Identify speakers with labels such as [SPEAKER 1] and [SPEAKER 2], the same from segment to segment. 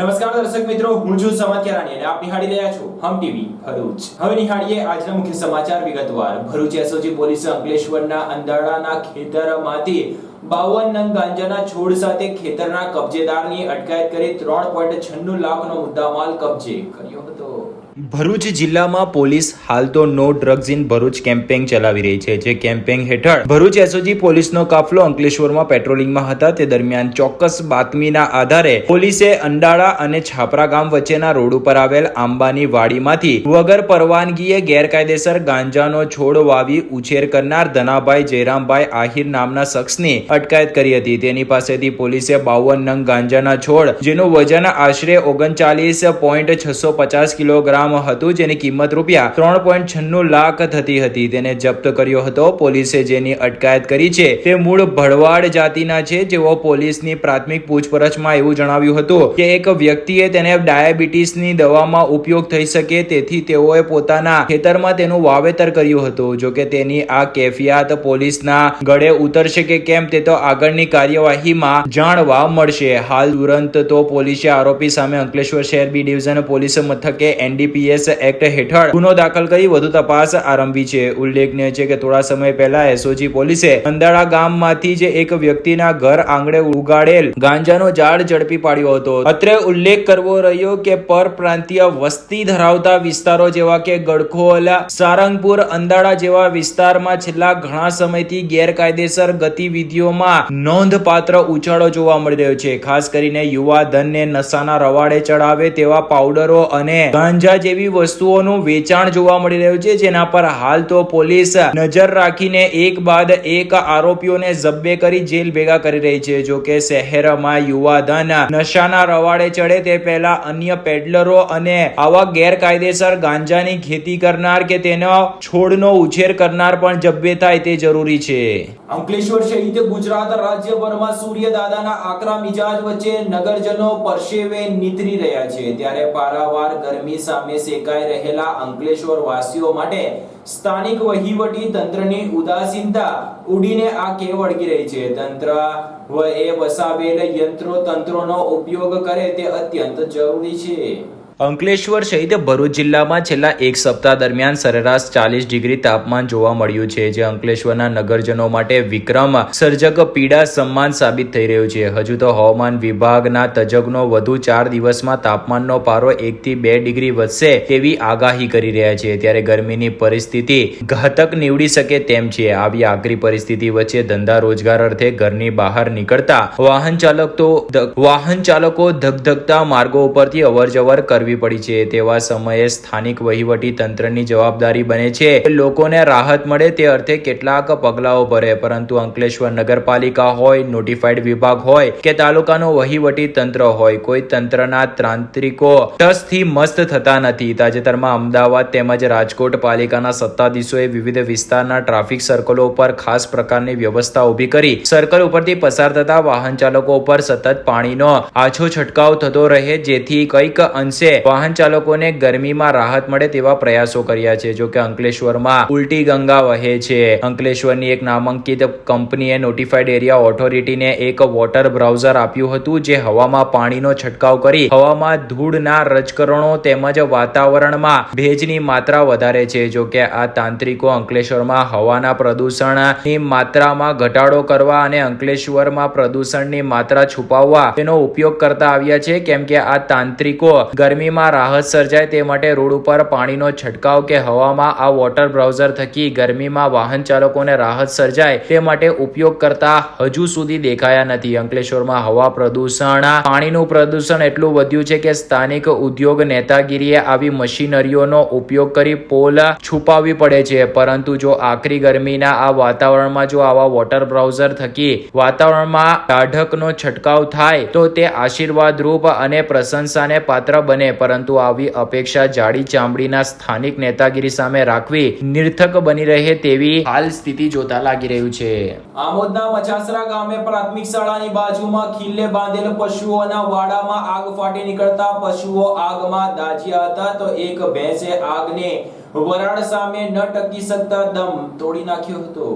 [SPEAKER 1] નમસ્કાર દર્શક મિત્રો, હું છું સમત કેરાની અને આપ નિહાળી રહ્યા છો હમ ટીવી ભરૂચ। હવે નિહાળીએ આજના મુખ્ય સમાચાર વિગતવાર। ભરૂચ એસઓજી પોલીસે અંકલેશ્વરના અંધાડાના ખેતરમાંથી 52 નંગ ગાંજાના છોડ સાથે ખેતરના કબજેદારની અટકાયત કરી 3.96 લાખનો મુદ્દામાલ કબજે કર્યો હતો। ભરૂચ જિલ્લામાં પોલીસ હાલ તો no drugs in Bharuch campaign ચલાવી રહી છે। જે કેમ્પેઇન હેઠળ ભરૂચ એસઓજી પોલીસનો કાફલો અંકલેશ્વરમાં પેટ્રોલિંગમાં હતા। તે દરમિયાન ચોક્કસ બાતમીના આધારે પોલીસે અંડાળા અને છાપરા ગામ વચ્ચેના રોડ ઉપર આવેલ આંબાની વાડીમાંથી વગર પરવાનગીએ ગેરકાયદેસર ગાંજાનો છોડ વાવી ઉછેર કરનાર ધનાભાઈ જયરામભાઈ આહિર નામના શખ્સની અટકાયત કરી હતી। તેની પાસેથી પોલીસે 52 નંગ ગાંજાના છોડ જેનું વજન આશરે 39.650 કિલોગ્રામ હતું, જેની કિંમત રૂપિયા 3.96 લાખ થતી હતી, તેને જપ્ત કર્યો હતો। પોલીસે જેની અટકાયત કરી છે તે મૂળ ભડવાડ જાતિના છે, જેઓ પોલીસની પ્રાથમિક પૂછપરછમાં એવું જણાવ્યું હતું કે એક વ્યક્તિએ તેને ડાયાબિટીસની દવામાં ઉપયોગ થઈ શકે તેથી તેઓએ પોતાના ખેતરમાં તેનું વાવેતર કર્યું હતું। જો કે તેની આ કેફિયત પોલીસના ગળે ઉતરશે કે કેમ તે તો આગળની કાર્યવાહીમાં જાણવા મળશે। હાલ તુરંત તો પોલીસે આરોપી સામે અંકલેશ્વર શહેર બી ડિવિઝન પોલીસ મથકે એનડીપીએસ એક્ટ હેઠળ ગુનો દાખલ કરી વધુ તપાસ આરંભી છે। ઉલ્લેખનીય છે કે થોડા સમય પહેલા એસઓજી પોલીસે અંદાળા ગામમાંથી જ એક વ્યક્તિના ઘર આંગણે ઉગાડેલ ગાંજાનો ઝાડ ઝડપી પાડ્યો હતો। અત્રે ઉલ્લેખ કરવો રહ્યો કે પરપ્રાંતીય વસ્તી ધરાવતા વિસ્તારો જેવા કે ગડખોલ, સારંગપુર, અંદાળા જેવા વિસ્તારમાં છેલ્લા ઘણા સમયથી ગેરકાયદેસર ગતિવિધિઓમાં નોંધપાત્ર ઉછાળો જોવા મળી રહ્યો છે। ખાસ કરીને યુવા ધનને નશાના રવાડે ચડાવે તેવા પાવડરો અને ગાંજા જેવી વસ્તુઓનું વેચાણ જોવા મળી રહ્યું છે, જેના પર હાલ તો પોલીસ નજર રાખીને એક બાદ એક આરોપીઓને જબ્બે કરી જેલ ભેગા કરી રહી છે। જો કે શહેરમાં યુવા ધન નશાના રવાડે ચડે તે પહેલા અન્ય પેડલરો અને આવા ગેરકાયદેસર ગાંજાની ખેતી કરનાર કે તેનો છોડનો ઉછેર કરનાર પણ જબ્બે થાય તે જરૂરી છે। અંકલેશ્વર સહિત ગુજરાત રાજ્યભરમાં સૂર્યદાદાના આકરા મિજાજ વચ્ચે નગરજનો પરસેવે નીતરી રહ્યા છે, ત્યારે પારાવાર ગરમી સામે શેકાઈ રહેલા અંકલેશ્વર વાસીઓ માટે સ્થાનિક વહીવટી તંત્રની ઉદાસીનતા ઉડીને આંખે વળગી રહી છે। તંત્ર એ વસાવેલ તંત્રોનો ઉપયોગ કરે તે અત્યંત જરૂરી છે। અંકલેશ્વર સહિત ભરૂચ જિલ્લામાં છેલ્લા એક સપ્તાહ દરમિયાન સરેરાશ 40 ડિગ્રી તાપમાન જોવા મળ્યું છે, જે અંકલેશ્વરના નગરજનો માટે વિક્રમ સર્જક પીડા સમાન સાબિત થઈ રહ્યું છે। હજુ તો હવામાન વિભાગના તજજ્ઞો વધુ 4 દિવસમાં તાપમાનનો પારો 1 થી 2 ડિગ્રી વધશે તેવી આગાહી કરી રહ્યા છે, ત્યારે ગરમીની પરિસ્થિતિ ઘાતક નીવડી શકે તેમ છે। આવી આકરી પરિસ્થિતિ વચ્ચે ધંધા રોજગાર અર્થે ઘરની બહાર નીકળતા વાહન ચાલકો ધગધગતા માર્ગો ઉપરથી અવરજવર કરવી પડી છે। તેવા સમયે સ્થાનિક વહીવટી તંત્રની જવાબદારી બને છે લોકોને રાહત મળે તે અર્થે કેટલાક પગલાઓ ભરે, પરંતુ અંકલેશ્વર નગરપાલિકા હોય, નોટિફાઈડ વિભાગ હોય કે તાલુકાનું વહીવટી તંત્ર હોય, કોઈ તંત્રના તાંત્રિકો ટસથી મસ્ત થતા નથી। તાજેતરમાં અમદાવાદ તેમજ રાજકોટ પાલિકાના સત્તાધીશોએ વિવિધ વિસ્તારના ટ્રાફિક સર્કલો ઉપર ખાસ પ્રકારની વ્યવસ્થા ઊભી કરી સર્કલ ઉપરથી પસાર થતા વાહન ચાલકો ઉપર સતત પાણીનો આછો છંટકાવ થતો રહે, જેથી કંઈક અંશે વાહન ચાલકોને ગરમીમાં રાહત મળે તેવા પ્રયાસો કર્યા છે। જો કે અંકલેશ્વરમાં ઉલટી ગંગા વહે છે। અંકલેશ્વરની એક નામાંકિત કંપનીએ નોટિફાઈડ એરિયા ઓથોરિટીને એક વોટર બ્રાઉઝર આપ્યું હતું, જે હવામાં પાણીનો છંટકાવ કરી હવામાં ધૂળના રજકરણો તેમજ વાતાવરણમાં ભેજની માત્રા વધારે છે। જો કે આ તાંત્રિકો અંકલેશ્વરમાં હવાના પ્રદૂષણની માત્રામાં ઘટાડો કરવા અને અંકલેશ્વરમાં પ્રદૂષણની માત્રા છુપાવવા તેનો ઉપયોગ કરતા આવ્યા છે, કેમ કે આ તાંત્રિકો ગરમીમાં રાહત સર્જાય તે માટે રોડ ઉપર પાણીનો છંટકાવ કે હવામાં આ વોટર બ્રાઉઝર થકી ગરમીમાં વાહન ચાલકોને રાહત સર્જાય તે માટે ઉપયોગ કરતા હજુ સુધી દેખાયા નથી। અંકલેશ્વરમાં હવા પ્રદૂષણ, પાણીનું પ્રદૂષણ એટલું વધ્યું છે કે સ્થાનિક ઉદ્યોગ નેતાગીરીએ આવી મશીનરીઓનો ઉપયોગ કરી પોલ છુપાવવી પડે છે, પરંતુ જો આકરી ગરમીના આ વાતાવરણમાં જો આવા વોટર બ્રાઉઝર થકી વાતાવરણમાં ટાઢકનો છંટકાવ થાય તો તે આશીર્વાદરૂપ અને પ્રશંસાને પાત્ર બને, પરંતુ આવી અપેક્ષા જાડી ચામડીના સ્થાનિક નેતાગીરી સામે રાખવી નિર્થક બની રહે તેવી હાલ સ્થિતિ જોતા લાગી રહ્યું છે। આમોદના મચાસરા ગામે પ્રાથમિક શાળાની બાજુમાં ખીલ્લે બાંધેલ પશુઓના વાડામાં આગ ફાટી નીકળતા પશુઓ આગમાં દાઝ્યા હતા, તો એક ભેંસે આગને વરાળ સામે ન ટકી શકતા દમ તોડી નાખ્યો હતો।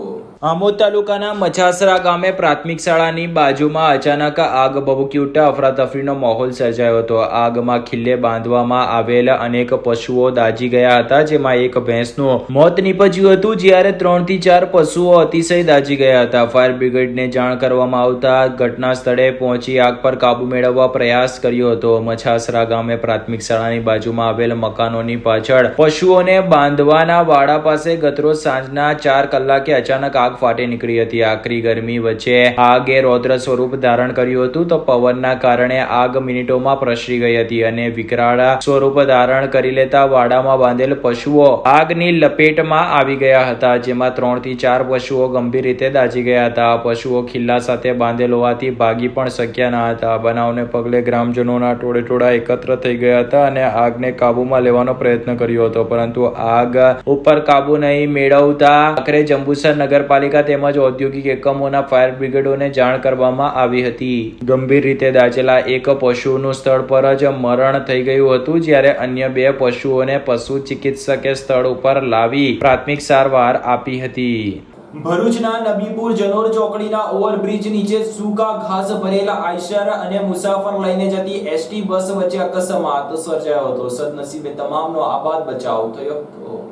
[SPEAKER 1] આમોદ તાલુકાના મછાસરા ગામે પ્રાથમિક શાળાની બાજુમાં અચાનક આગ ભભૂકી ઉઠતા અફરાતફરીનો માહોલ સર્જાયો હતો. આગમાં ખિલ્લે બાંધવામાં આવેલ અનેક પશુઓ દાઝી ગયા હતા, જેમાં એક ભેંસનું મોત નીપજ્યું હતું, જ્યારે 3 થી 4 પશુઓ અતિશય દાઝી ગયા હતા. ફાયર બ્રિગેડને જાણ કરવામાં આવતા ઘટના સ્થળે પહોંચી આગ પર કાબુ મેળવવા પ્રયાસ કર્યો હતો. મછાસરા ગામે પ્રાથમિક શાળાની બાજુમાં આવેલ મકાનોની પાછળ પશુઓને બાંધવાના વાડા પાસે ગતરોજ સાંજના 4 કલાકે અચાનક આગ ફાટી નીકળી હતી. આકરી ગરમી વચ્ચે આગે રૌદ્ર સ્વરૂપ ધારણ કર્યું હતું તો પવનના કારણે આગ મિનિટોમાં પ્રસરી ગઈ હતી અને વિકરાળ સ્વરૂપ ધારણ કરી લેતા વાડામાં બાંધેલ પશુઓ આગની લપેટમાં આવી ગયા હતા, જેમાં 3 થી 4 પશુઓ ગંભીર રીતે દાઝી ગયા હતા. પશુઓ ખિલ્લા સાથે બાંધેલ હોવાથી ભાગી પણ શક્યા ન હતા. બનાવને પગલે ગ્રામજનોના ટોળેટોળા એકત્ર થઈ ગયા હતા અને આગને કાબુમાં લેવાનો પ્રયત્ન કર્યો હતો, પરંતુ આગ ઉપર કાબુ નહીં મેળવતા આખરે જંબુસર નગરપાલિકા તેમજ ઔદ્યોગિક એકમોના ફાયર બ્રિગેડોને જાણ કરવામાં આવી હતી. ગંભીર રીતે દાઝેલા એક પશુનું સ્થળ પર જ મરણ થઈ ગયું હતું, જ્યારે અન્ય 2 પશુઓને પશુ ચિકિત્સકે સ્થળ ઉપર લાવી પ્રાથમિક સારવાર આપી હતી. ભરૂચના નબીપુર જનોર ચોકડીના ઓવરબ્રિજ નીચે સૂકા ઘાસ ભરેલા આઈશર અને મુસાફર લઈને જતી એસટી બસ વચ્ચે અકસ્માત સર્જાયો હતો. સદનસીબે તમામનો આબાદ બચાવ થયો હતો.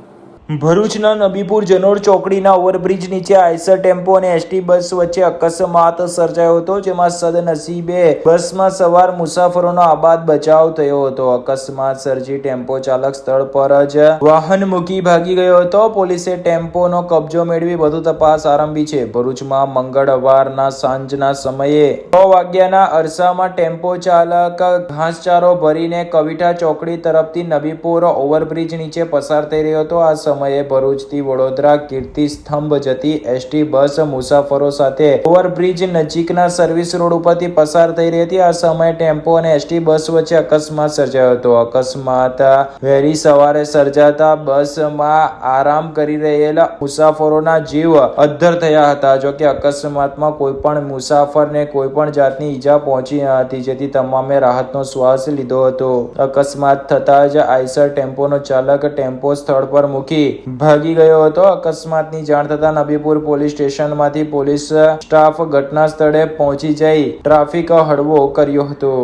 [SPEAKER 1] ભરૂચના નબીપુર જનોર ચોકડીના ઓવરબ્રિજ નીચે આઈસર ટેમ્પો અને એસટી બસ વચ્ચે અકસ્માત સર્જાયો હતો, જેમાં સદનસીબે બસમાં સવાર મુસાફરોનો આબાદ બચાવ થયો હતો. અકસ્માત સર્જી ટેમ્પો ચાલક સ્થળ પર જ વાહન મૂકી ભાગી ગયો હતો. પોલીસે ટેમ્પોનો કબજો મેળવી વધુ તપાસ આરંભી છે. ભરૂચમાં મંગળવારના સાંજના સમયે 6 વાગ્યાના અરસામાં ટેમ્પો ચાલક ઘાસચારો ભરીને કવિઠા ચોકડી તરફથી નબીપુર ઓવરબ્રિજ નીચે પસાર થઈ રહ્યો હતો. આ સમયે ભરૂચથી વડોદરા કીર્તિ સ્તંભ જતી એસટી બસ મુસાફરો સાથે ઓવરબ્રિજ નજીકના સર્વિસ રોડ ઉપરથી પસાર થઈ રહી હતી. આ સમયે ટેમ્પો અને એસટી બસ વચ્ચે અકસ્માત સર્જાયો હતો. અકસ્માત વહેલી સવારે સર્જાતા બસમાં આરામ કરી રહેલા મુસાફરોના જીવ અદ્ધર થયા હતા. જોકે અકસ્માતમાં કોઈ પણ મુસાફરને કોઈ પણ જાતની ઈજા પહોંચી ન હતી, જેથી તમામે રાહતનો શ્વાસ લીધો હતો. અકસ્માત થતા જ આઈસર ટેમ્પોનો ચાલક ટેમ્પો સ્થળ પર મૂકી ભાગી ગયો હતો. અકસ્માતની જાણ થતા નબીપુર પોલીસ સ્ટેશનમાંથી પોલીસ સ્ટાફ ઘટના સ્થળે પહોંચી જઈ ટ્રાફિક હળવો કર્યો હતો.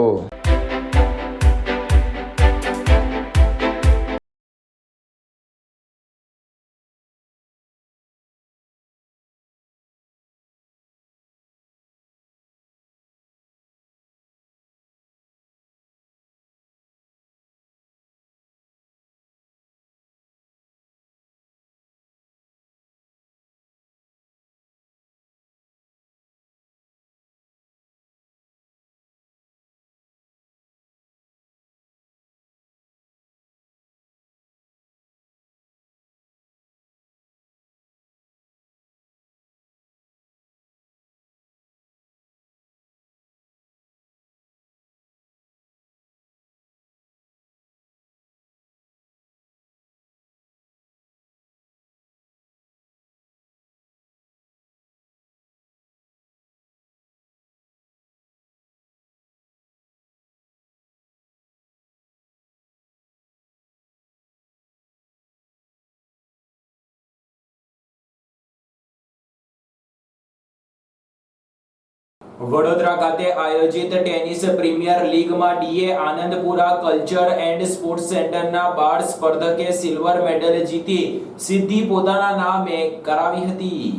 [SPEAKER 1] વડોદરા ખાતે આયોજિત ટેનિસ પ્રીમિયર લીગમાં D A Anandpura culture and sports સેન્ટરના બાળ સ્પર્ધકે સિલ્વર મેડલ જીતી સિદ્ધિ પોતાના નામે કરાવી હતી.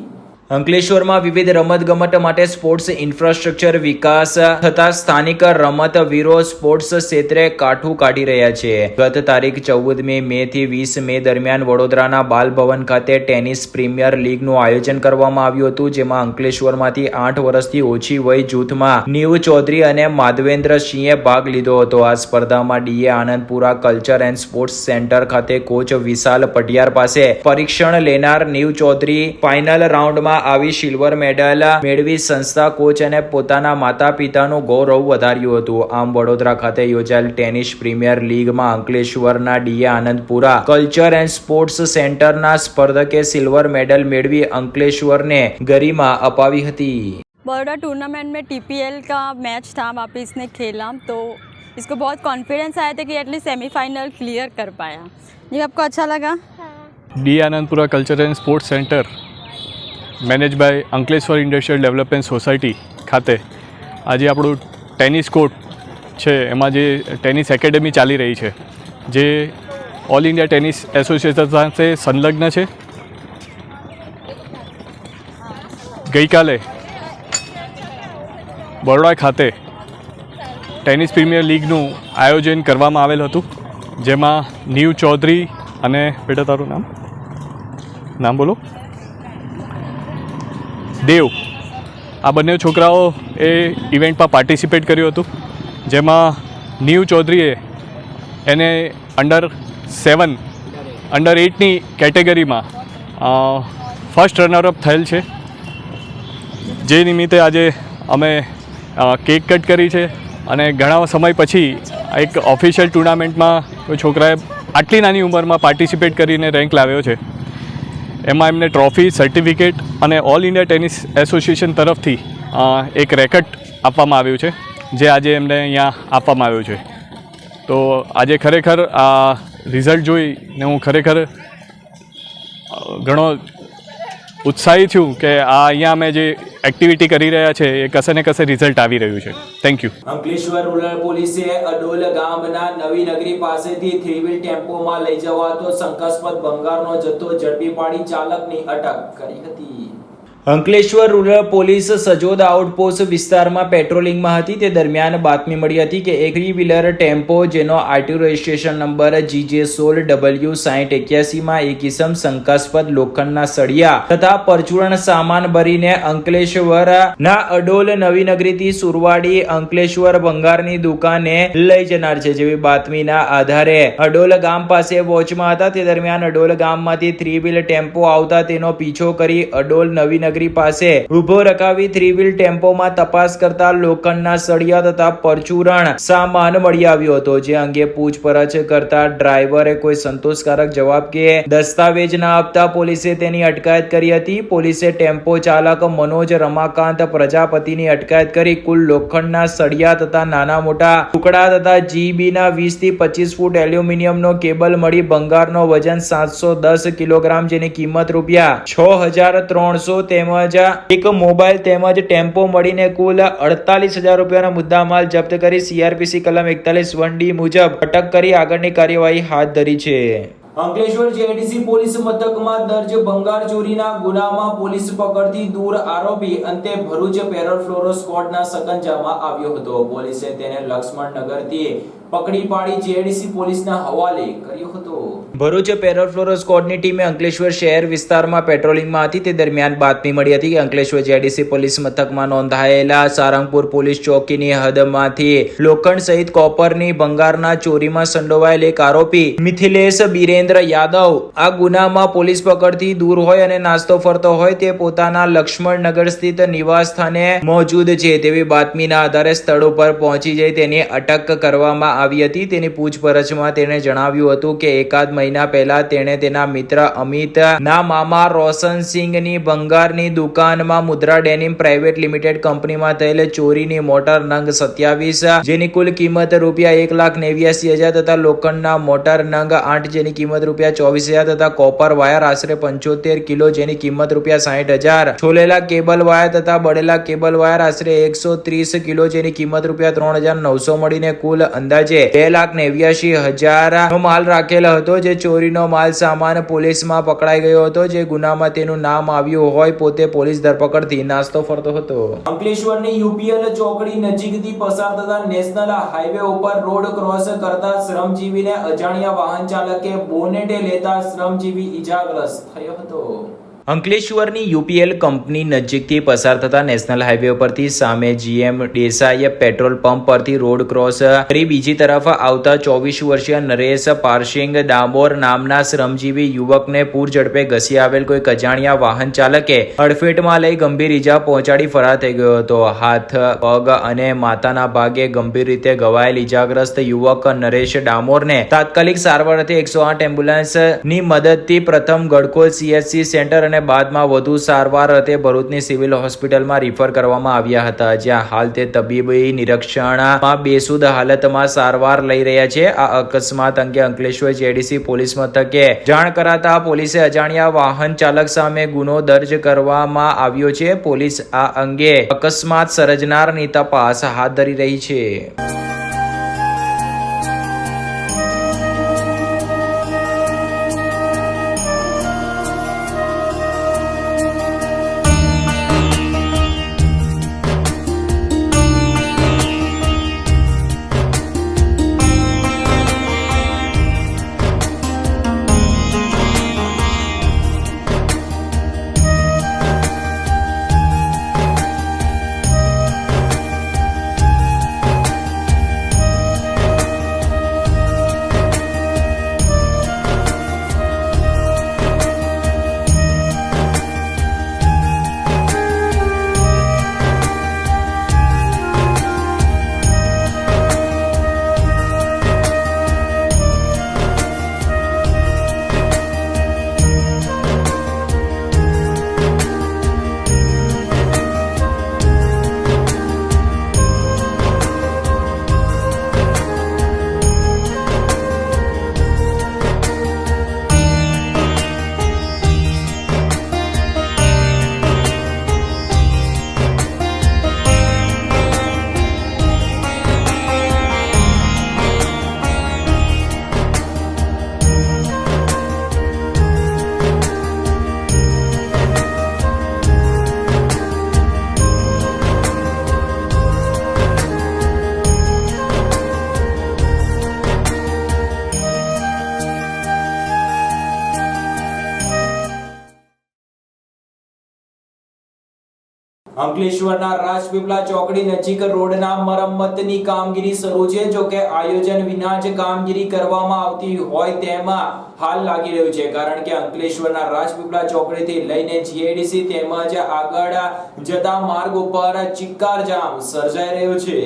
[SPEAKER 1] અંકલેશ્વરમાં વિવિધ રમતગમત માટે સ્પોર્ટ્સ ઇન્ફ્રાસ્ટ્રક્ચર વિકાસ થતા સ્થાનિક રમતવીરો સ્પોર્ટ્સ ક્ષેત્રે કાઠું કાઢી રહ્યા છે. ગત તારીખ 14 મે થી 20 મે દરમિયાન વડોદરાના બાલભવન ખાતે ટેનિસ પ્રીમિયર લીગનું આયોજન કરવામાં આવ્યું હતું, જેમાં અંકલેશ્વરમાંથી 8 વર્ષથી ઓછી વય જૂથમાં નીવ ચૌધરી અને માધવેન્દ્રસિંહે ભાગ લીધો હતો. આ સ્પર્ધામાં DA Anandpura culture and sports centre ખાતે કોચ વિશાલ પટિયાર પાસે પરીક્ષણ લેનાર નીવ ચૌધરી ફાઇનલ રાઉન્ડમાં આવી સિલ્વર મેડલ મેળવી સંસ્થા કોચ અને પોતાના માતા પિતાનું ગૌરવ વધાર્યું હતું. આમ વડોદરા ખાતે યોજાયેલ ટેનિસ પ્રીમિયર લીગમાં અંકલેશ્વરના DA Anandpura culture and sports સેન્ટરના સ્પર્ધકે સિલ્વર मेडल मेडवी अंकलेश्वर ने गरिमा अपावी हती.
[SPEAKER 2] बड़ौदा टूर्नामेंट में टीपीएल का मैच था, वापस इसने खेला तो इसको बहुत कॉन्फिडेंस आया था कि एटलीस्ट सेमीफाइनल क्लियर कर पाया. ये आपको अच्छा लगा?
[SPEAKER 3] D Anandpura culture and sports centre manage by Ankleshwar industrial development society ખાતે આજે આપણું ટેનિસ કોર્ટ છે, એમાં જે ટેનિસ એકેડમી ચાલી રહી છે, જે ઓલ ઇન્ડિયા ટેનિસ એસોસિએશન સાથે સંલગ્ન છે. ગઈકાલે બરોડા ખાતે ટેનિસ પ્રીમિયર લીગનું આયોજન કરવામાં આવેલ હતું, જેમાં નીવ ચૌધરી અને બેટા તારું નામ બોલો, દેવ, આ બંને છોકરાઓ એ ઇવેન્ટમાં પાર્ટિસિપેટ કર્યું હતું, જેમાં નીવ ચૌધરીએ એને અંડર 8ની કેટેગરીમાં ફર્સ્ટ રનરઅપ થયેલ છે. જે નિમિત્તે આજે અમે કેક કટ કરી છે અને ઘણા સમય પછી એક ઓફિશિયલ ટુર્નામેન્ટમાં કોઈ છોકરાએ આટલી નાની ઉંમરમાં પાર્ટિસિપેટ કરીને રેન્ક લાવ્યો છે. એમાં એમને ટ્રોફી, સર્ટિફિકેટ અને ઓલ ઇન્ડિયા ટેનિસ એસોસિએશન તરફથી એક રેકેટ આપવામાં આવ્યું છે, જે આજે એમને અહીંયા આપવામાં આવ્યું છે. તો આજે ખરેખર આ રિઝલ્ટ જોઈને હું ખરેખર ઘણો ઉત્સાહી છું કે આ અહીંયા અમે જે એક્ટિવિટી કરી રહ્યા છે એ કશે ને કશે રિઝલ્ટ આવી રહ્યું છે. Thank you.
[SPEAKER 1] અંકલેશ્વર રૂરલ પોલીસે અડોલ ગામના નવી નગરી પાસેથી 3 વ્હીલ ટેમ્પોમાં લઈ જવાતો શંકાસ્પદ ભંગારનો જથ્થો ઝડપી પાડી ચાલકની અટક કરી હતી. Ankleshwar rural police Sajod outpost વિસ્તારમાં પેટ્રોલિંગમાં હતી તે દરમિયાન બાતમી મળી હતી કે એક 3 વ્હીલર ટેમ્પો જેનો આરટીઓ રજિસ્ટ્રેશન નંબર GJ16W6081 માં એક ઇસમ શંકાસ્પદ લોખંડના સળિયા તથા પરચુરણ સામાન ભરીને અંકલેશ્વર ના અડોલ નવી નગરીથી સુરવાડી અંકલેશ્વર ભંગારની દુકાને લઈ જનાર છે. જેવી બાતમીના આધારે અડોલ ગામ પાસે વોચમાં હતા તે દરમિયાન અડોલ ગામમાંથી 3 વ્હીલ ટેમ્પો આવતા તેનો પીછો કરી અડોલ નવી નગરી પાસે ઉભો રખાવી 3 વ્હીલ ટેમ્પોમાં તપાસ કરતા લોખંડના સળિયા તથા પરચુરણ સામાન મળી આવ્યો હતો. જે અંગે પૂછપરછ કરતા ડ્રાઈવરે કોઈ સંતોષકારક જવાબ કે દસ્તાવેજ ના આપતા પોલીસે તેની અટકાયત કરી હતી. પોલીસે ટેમ્પો ચાલક મનોજ રમાકાંત પ્રજાપતિની અટકાયત કરી કુલ લોખંડના સળિયા તથા નાના મોટા ટુકડા તથા GB ના 20 થી 25 ફૂટ એલ્યુમિનિયમનો કેબલ મળી ભંગારનો વજન 710 કિલોગ્રામ જેની કિંમત ₹6300 તેમજ એક મોબાઈલ તેમજ ટેમ્પો મળીને કુલ 48,000 રૂપિયાનો મુદ્દામાલ જપ્ત કરી CRPC કલમ 41(1)D મુજબ અટક કરી આગળની કાર્યવાહી હાથ ધરી છે. અંકલેશ્વર JDC પોલીસ મથકમાં દર્જ ભંગાર ચોરીના ગુનામાં પોલીસ પકડથી દૂર આરોપી અંતે ભરૂચ પેરોલ ફ્લોરો સ્ક્વોડના સકંજામાં આવ્યો હતો. પોલીસે તેને લક્ષ્મણનગરથી પકડી પાડી JDC પોલીસના હવાલે કર્યો હતો. ભરૂચ પેરોલ ફ્લોરો સ્ક્વોડની ટીમે અંકલેશ્વર શહેર વિસ્તારમાં પેટ્રોલિંગમાં હતી તે દરમિયાન બાતમી મળી હતી કે અંકલેશ્વર JDC પોલીસ મથકમાં નોંધાયેલા સારંગપુર પોલીસ ચોકીની હદમાંથી લોખંડ સહિત કોપરની ભંગારના ચોરીમાં સંડોવાયેલ એક આરોપી મિથિલેશ બીરેન્દ્ર યાદવ આ ગુનામાં પોલીસ પકડથી દૂર હોય અને નાસ્તો ફરતો હોય તે પોતાના લક્ષ્મણનગર સ્થિત નિવાસ સ્થાને મોજૂદ છે તેવી બાતમીના આધારે સ્થળ ઉપર પહોંચી જઈ તેની અટક કરવામાં આવી હતી. તેની પૂછપરછમાં તેણે જણાવ્યું હતું કે એકાદ મહિના પહેલા તેણે તેના મિત્ર અમિત ના મામા રોશનસિંહની ભંગારની દુકાનમાં મુદ્રા ડેનિમ પ્રાઇવેટ લિમિટેડ કંપનીમાં થયેલ ચોરીની મોટર નંગ 27 જેની કુલ કિંમત ₹1,89,000 તથા લોખંડના મોટર નંગ 8 જેની કિંમત ₹24,000 તથા કોપર વાયર આશરે 75 કિલો જેની કિંમત ₹60,000, છોલેલા કેબલ વાયર તથા બળેલા કેબલ વાયર આશરે 130 કિલો જેની કિંમત ₹3,900 મળીને કુલ અંદાજે ₹2,89,000 નો માલ રાખેલો હતો. જે ચોરીનો માલ સામાન પોલીસમાં પકડાઈ ગયો હતો. જે ગુનામાં તેનું નામ આવ્યું હોય પોતે પોલીસ ધરપકડથી નાસ્તો ફરતો હતો. અંકલેશ્વરની UPL ચોકડી નજીકથી પસાર થતા નેશનલ હાઈવે ઉપર રોડ ક્રોસ કરતા શ્રમજીવીને અજાણ્યા વાહન ચાલકે બોનેટે લેતા શ્રમજીવી ઈજાગ્રસ્ત થયો હતો. અંકલેશ્વરની UPL કંપની નજીકથી પસાર થતા નેશનલ હાઈવે પરથી સામે GM દેસાઈ પેટ્રોલ પંપ પરથી રોડ ક્રોસ કરી બીજી તરફ આવતા 24 વર્ષીય નરેશ પારસિંગ ડામોર નામના શ્રમજીવી યુવકને પૂર ઝડપે ઘસી આવેલ કોઈ અજાણ્યા વાહન ચાલકે અડફેટમાં લઈ ગંભીર ઈજા પહોંચાડી ફરાર થઈ ગયો હતો. હાથ, પગ અને માથાના ભાગે ગંભીર રીતે ઘવાયેલ ઈજાગ્રસ્ત યુવક નરેશ ડામોરને તાત્કાલિક સારવાર અર્થે 108 એમ્બ્યુલન્સની મદદથી પ્રથમ ગડકોલ CHC સેન્ટર અને અને બાદમાં વધુ સારવાર અર્થે ભરૂચની સિવિલ હોસ્પિટલમાં રિફર કરવામાં આવ્યા હતા, જ્યાં હાલ તે તબીબી નિરીક્ષણમાં બેસુદ હાલતમાં સારવાર લઈ રહ્યા છે. આ અકસ્માત અંગે અંકલેશ્વર જેડીસી પોલીસ મથકે જાણ કરાતા પોલીસે અજાણ્યા વાહન ચાલક સામે ગુનો દર્જ કરવામાં આવ્યો છે. પોલીસ આ અંગે અકસ્માત સર્જનારની તપાસ હાથ ધરી રહી છે. અંકલેશ્વરના રાજપીપળા ચોકડી નજીક રોડના મરમ્મતની કામગીરી શરૂ છે. જો કે આયોજન વિના જ કામગીરી કરવામાં આવતી હોય તેમાં હાલ લાગી રહ્યું છે, કારણ કે અંકલેશ્વરના રાજપીપળા ચોકડીથી લઈને જીઆઈડીસી તેમજ આગળ જતા માર્ગ ઉપર ચિક્કાર જામ સર્જાઈ રહ્યો છે.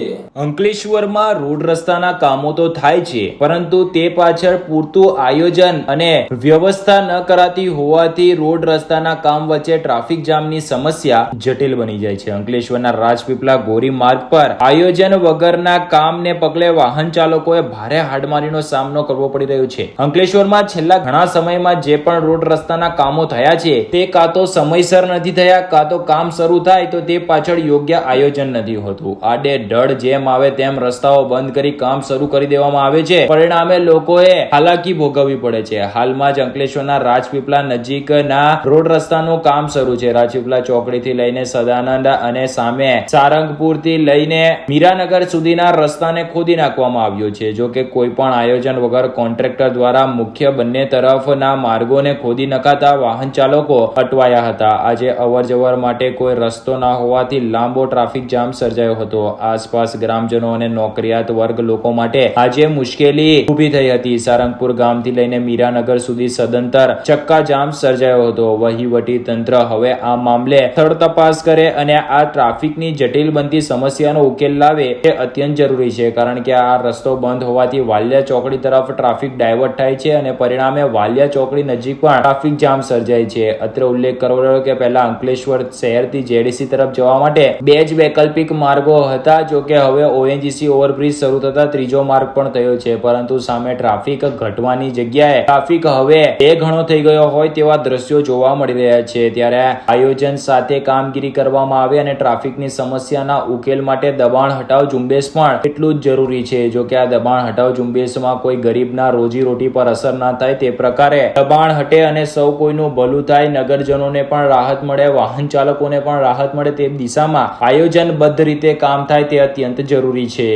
[SPEAKER 1] અંકલેશ્વરમાં રોડ રસ્તાના કામો તો થાય છે, પરંતુ તે પાછળ પૂરતું આયોજન અને વ્યવસ્થા ન કરાતી હોવાથી રોડ રસ્તાના કામ વચ્ચે ટ્રાફિક જામની સમસ્યા જટિલ બની જાય છે. અંકલેશ્વરના રાજપીપળા ગોરી માર્ગ પર આયોજન વગરના કામને પગલે વાહન ચાલકોએ ભારે હાડમારીનો સામનો કરવો પડી રહ્યો છે. અંકલેશ્વરમાં છેલ્લા ઘણા સમયમાં જે પણ રોડ રસ્તાના કામો થયા છે તે કાં તો સમયસર નથી થયા, કાં તો કામ શરૂ થાય તો તે પાછળ યોગ્ય આયોજન નથી હોતું. આડે ધડ જેમ આવે તેમ રસ્તાઓ બંધ કરી કામ શરૂ કરી દેવામાં આવે છે. પરિણામે લોકોએ હાલાકી ભોગવવી પડે છે. હાલમાં જ અંકલેશ્વરના રાજપીપળા નજીકના રોડ રસ્તાનું કામ શરૂ છે. રાજપીપળા ચોકડીથી લઈને સદાનંદ અને સામે સારંગપુર થી લઈને મીરાનગર સુધીના રસ્તાને ખોદી નાખવામાં આવ્યો છે. જો કે કોઈ પણ આયોજન વગર કોન્ટ્રાક્ટર દ્વારા મુખ્ય બંને તરફના માર્ગોને ખોદી નખાતા વાહન ચાલકો અટવાયા હતા. આજે અવરજવર માટે કોઈ રસ્તો ના હોવાથી લાંબો ટ્રાફિક જામ સર્જાયો હતો. આસપાસ ગ્રામજનો અને નોકરિયાત વર્ગ લોકો માટે આજે મુશ્કેલી ઊભી થઈ હતી. સારંગપુર ગામથી લઈને મીરાનગર સુધી સદંતર ચક્કા જામ સર્જાયો હતો. વહીવટી તંત્ર હવે આ મામલે સ્થળ તપાસ કરે અને આ ટ્રાફિકની જટિલ બનતી સમસ્યાનો ઉકેલ લાવે તે અત્યંત જરૂરી છે, કારણ કે આ રસ્તો બંધ હોવાથી વાલિયા ચોકડી તરફ ટ્રાફિક ડાયવર્ટ થાય છે અને પરિણામે વાલિયા ચોકડી નજીક પણ ટ્રાફિક જામ સર્જાય છે. અત્રે ઉલ્લેખ કરવો રહ્યો કે પહેલા અંકલેશ્વર શહેરથી જેડીસી તરફ જવા માટે બે જ વૈકલ્પિક માર્ગો હતા. જો કે હવે ઓએનજીસી ઓવરબ્રિજ શરૂ થતા ત્રીજો માર્ગ પણ થયો છે, પરંતુ સામે ટ્રાફિક ઘટવાની જગ્યાએ ટ્રાફિક હવે બે ગણો થઈ ગયો હોય તેવા દ્રશ્યો જોવા મળી રહ્યા છે. ત્યારે આયોજન સાથે કામગીરી કરવામાં આવે અને ટ્રાફિકની સમસ્યાના ઉકેલ માટે દબાણ હટાવ ઝુંબેશ પણ એટલું જ જરૂરી છે. જો કે આ દબાણ હટાવ ઝુંબેશમાં કોઈ ગરીબના રોજી રોટી પર અસર ના થાય તે પ્રકારે દબાણ હટે અને સૌ કોઈનું ભલું થાય, નગરજનોને પણ રાહત મળે, વાહન ચાલકોને પણ રાહત મળે તે દિશામાં આયોજનબદ્ધ રીતે કામ થાય તે અત્યંત જરૂરી છે.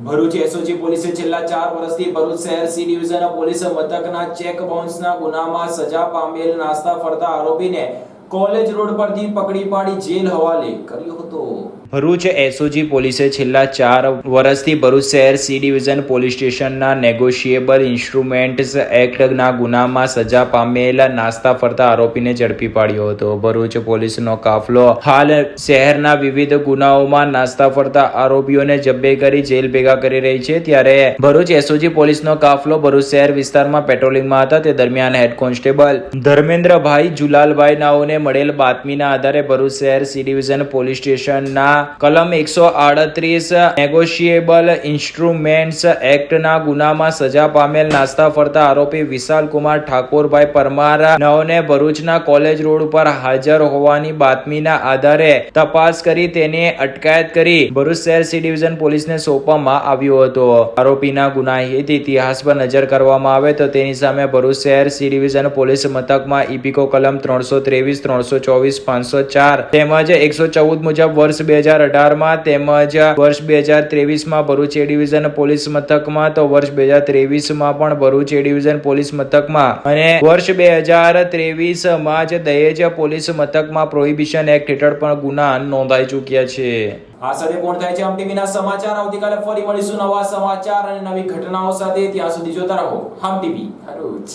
[SPEAKER 1] ભરૂચ એસઓજી પોલીસે છેલ્લા 4 વર્ષથી ભરૂચ શહેર સી ડિવિઝન પોલીસ મથકના ચેક બાઉન્સના ગુનામાં સજા પામેલ નાસ્તા ફરતા આરોપીને કોલેજ રોડ પરથી પકડી પાડી જેલ હવાલે કર્યો હતો. ભરૂચ એસઓજી પોલીસે છેલ્લા 4 વર્ષથી ભરૂચ શહેર સી ડિવિઝન પોલીસ સ્ટેશનના નેગોશિયેબલ ઇન્સ્ટ્રુમેન્ટ્સ એક્ટના ગુનામાં સજા પામેલ નાસ્તા ફરતા આરોપીને ઝડપી પાડ્યો હતો. ભરૂચ પોલીસનો કાફલો હાલ શહેરના વિવિધ ગુનાઓમાં નાસ્તા ફરતા આરોપીઓને જબ્બે કરી જેલ ભેગા કરી રહી છે. ત્યારે ભરૂચ એસઓજી પોલીસનો કાફલો ભરૂચ શહેર વિસ્તારમાં પેટ્રોલિંગમાં હતા. તે દરમિયાન હેડ કોન્સ્ટેબલ ધર્મેન્દ્રભાઈ જુલાલભાઈ નાઓને મળેલ બાતમીના આધારે ભરૂચ શહેર સી ડિવિઝન પોલીસ સ્ટેશનના કલમ 138 નેગોશિયેબલ ઇન્સ્ટ્રુમેન્ટ્સ એક્ટના ગુનામાં સજા પામેલ નાસ્તા ફરતા આરોપી વિશાલકુમાર ઠાકોરભાઈ પરમાર નાઓને ભરૂચના કોલેજ રોડ ઉપર હાજર હોવાની બાતમીના આધારે તપાસ કરી તેની અટકાયત કરી ભરૂચ શહેર સી ડિવિઝન પોલીસને સોંપવામાં આવ્યો હતો. આરોપીના ગુનાહિત ઇતિહાસ પર નજર કરવામાં આવે તો તેની સામે ભરૂચ શહેર સી ડિવિઝન પોલીસ મથકમાં ઇપિકો કલમ 323, 324, 504 તેમજ 114 મુજબ વર્ષ 2018માં તેમજ વર્ષ 2023માં ભરૂચ એ ડિવિઝન પોલીસ મથકમાં તો વર્ષ 2023માં પણ ભરૂચ એ ડિવિઝન પોલીસ મથકમાં અને વર્ષ 2023માં જ દહેજ પોલીસ મથકમાં પ્રોહિબિશન એક્ટ હેઠળ પણ ગુના નોંધાઈ ચૂક્યા છે. આ સાથે પૂર્ણ થાય છે આમ ટીવીના સમાચાર. આવતીકાલે ફરી મળીશું નવા સમાચાર અને નવી ઘટનાઓ સાથે. ત્યાં સુધી જોતા રહો આમ ટીવી ભરૂચ.